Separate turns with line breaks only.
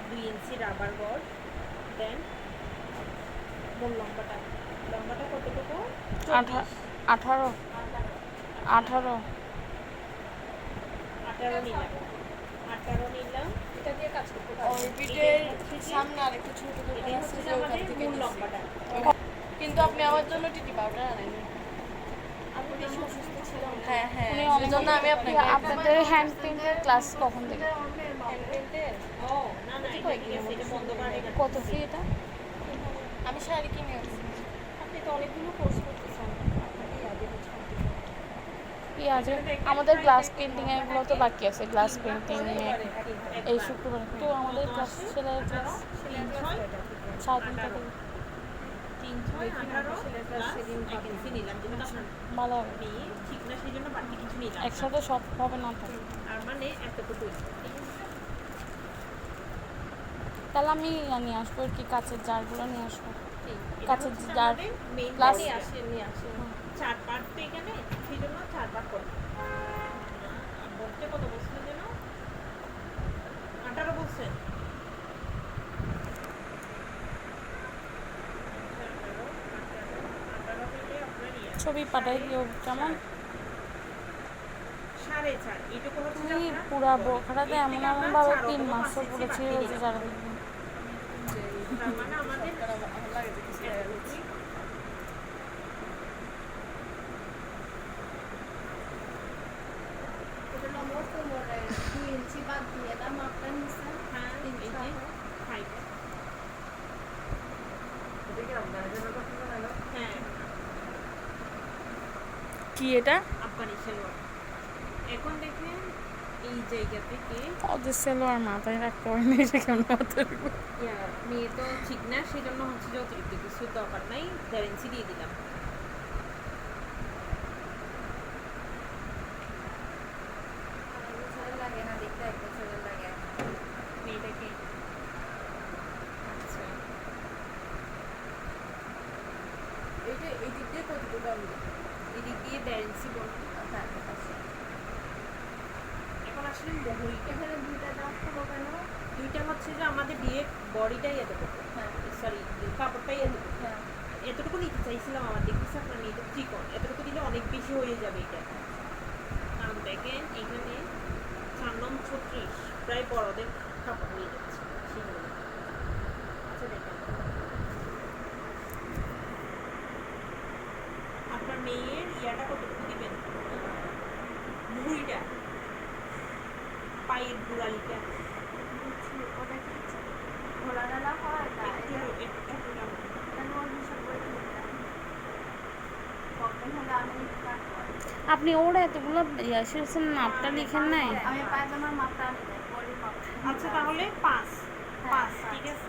2 ইঞ্চি rubber গজ, দেন মোর লম্বাটা কতটুকু?
18 18 18
নিলাম। 18 নিলাম। এটা দিয়ে কাজ করতে পারবো।
অরবিটের সামনে আরেকটা ছোট দোকান
এটা
আছে
হচ্ছে
যে ওখান
আমাদের
থেকে
মূল
নিছি।
লম্বাটা।
কিন্তু আপনি আমার জন্য টিটি পাউডার আনেননি।
আমি বেশি অসুস্থ ছিলাম।
হ্যাঁ হ্যাঁ,
উনি
সেজন্য আমি আপনাকে
আপনাদের হ্যান্ড প্রিন্টের ক্লাস কখন থেকে?
ও না না, এটা বন্ধ করে
কত ফি এটা?
আমি শাড়ি কিনে আনছি।
আপনি তো অনেকগুলো কোর্স করতেছেন। আপনাকে আগে
কি আছে আমাদের গ্লাস পেন্টিং এগুলো তো বাকি আছে। গ্লাস পেন্টিং এই শুক্রবার তো আমাদের ক্লাস ছেলের ক্লাস 7 দিন থেকে
3-6-18 নিলাম, যেটা আপনার
ভালো হবে।
মেয়ে ঠিক না, সেই জন্য বাড়তি কিছু নিলাম।
একসাথে সব হবে না তো।
আর মানে এতটুকু।
তাহলে আমি নিয়ে আসবো কি কাঁচের জারগুলো নিয়ে আসবো। কাঁচের
হচ্ছে
জার
আমাদের মেইন
প্লাস
নিয়ে আসেন 4 পার্ট তো এখানে, সেই জন্য 4 পার্ট করে বলতে কত বলছিলেন যেন? 18 বলছেন।
ছবি পাঠাই দিও কেমন?
4.5 এইটুকু হচ্ছে যে
তুমি
আপনার
পুরা বোখারাতে এমন এমন ভাবে 3 মাসও পড়েছি যে যারা
তার মানে আমাদের
আমার লাগে যে কিছু টাকা দিচ্ছি।
হ্যাঁ এই যে 5 হ্যাঁ
কি এটা?
আফগানি সালোয়ার। এখন দেখেন এই জায়গা থেকে
ওদের সেলোয়ার মাথায় রাখতে হয় না, এটা কেমন মাথায় রাখবো?
মেয়ে তো ঠিক না, সেই জন্য হচ্ছে যে অতিরিক্ত কিছু দরকার নাই, 1.5 ইঞ্চি দিয়ে দিলাম। মেয়েটাকে আচ্ছা
এইটা এই দিক দিয়ে কতটুকু আমি
এদিক দিয়ে 1.5 ইঞ্চি বলুন। এখন আসলে মোহরিটা
এখানে দুইটা দাগ হলো কেন?
দুইটা হচ্ছে যে আমাদের বিয়ে বডিটাই এতটুকু, সরি কাপড়টাই এতটুকু,
হ্যাঁ
এতটুকু নিতে চাইছিলাম। আমার দেখতেছি আপনার মেয়েটা চিকন, এতটুকু দিলে অনেক বেশি হয়ে যাবে এটা। কারণ দেখেন এখানে 4 নং 36 প্রায় বড়দের কাপড় হয়ে যাচ্ছে সেই জন্য। আচ্ছা দেখেন আপনার মেয়ের ইয়াটা কতটুকু দিবেন, মুহুরিটা, পায়ের গোড়ালিটা
আপনি ওরা এতগুলো ইয়াসের নাপটা লিখেন নাই?
আমি পায়জামার মাপটা আনি নাই, বডির মাপটা।
আচ্ছা তাহলে 5 ঠিক আছে।